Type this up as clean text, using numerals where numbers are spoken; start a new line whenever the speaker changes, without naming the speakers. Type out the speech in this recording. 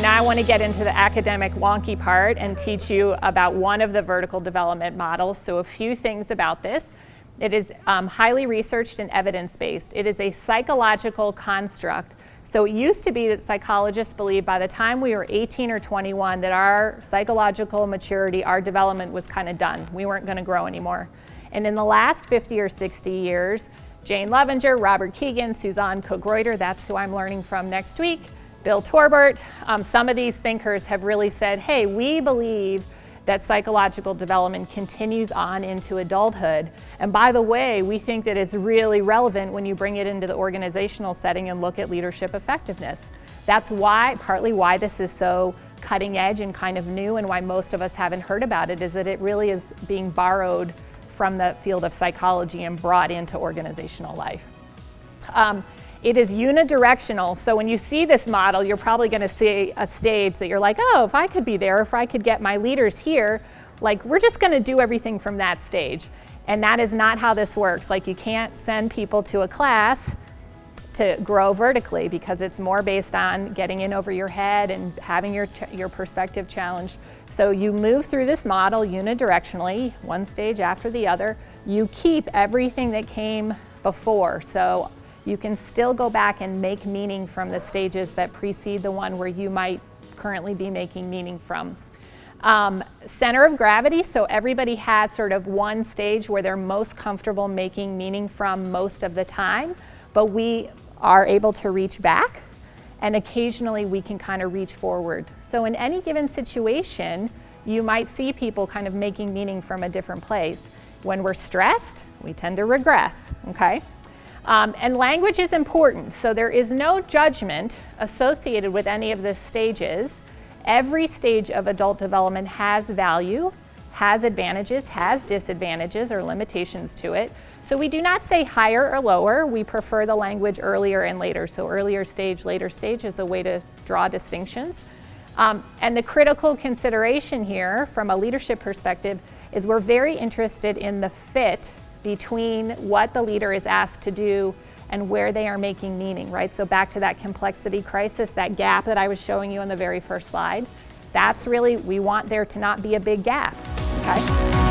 now I want to get into the academic wonky part and teach you about one of the vertical development models. So a few things about this. It is highly researched and evidence-based. It is a psychological construct. So it used to be that psychologists believed by the time we were 18 or 21 that our psychological maturity, our development was kind of done. We weren't going to grow anymore. And in the last 50 or 60 years, Jane Levenger, Robert Kagan, Suzanne Cook, Reuter, that's who I'm learning from next week, Bill Torbert, some of these thinkers have really said, hey, we believe that psychological development continues on into adulthood. And by the way, we think that it's really relevant when you bring it into the organizational setting and look at leadership effectiveness. That's why, partly why this is so cutting edge and kind of new, and why most of us haven't heard about it, is that it really is being borrowed from the field of psychology and brought into organizational life. It is unidirectional, so when you see this model, you're probably going to see a stage that you're like, oh, if I could be there, if I could get my leaders here, like we're just going to do everything from that stage. And that is not how this works. Like you can't send people to a class to grow vertically because it's more based on getting in over your head and having your perspective challenged. So you move through this model unidirectionally, one stage after the other. You keep everything that came before. So you can still go back and make meaning from the stages that precede the one where you might currently be making meaning from. Center of gravity, so everybody has sort of one stage where they're most comfortable making meaning from most of the time, but we are able to reach back, and occasionally we can kind of reach forward. So in any given situation, you might see people kind of making meaning from a different place. When we're stressed, we tend to regress, okay? And language is important, so there is no judgment associated with any of the stages. Every stage of adult development has value, has advantages, has disadvantages or limitations to it. So we do not say higher or lower, we prefer the language earlier and later. So earlier stage, later stage is a way to draw distinctions. And the critical consideration here from a leadership perspective is we're very interested in the fit between what the leader is asked to do and where they are making meaning, right? So back to that complexity crisis, that gap that I was showing you on the very first slide, that's really, we want there to not be a big gap, okay?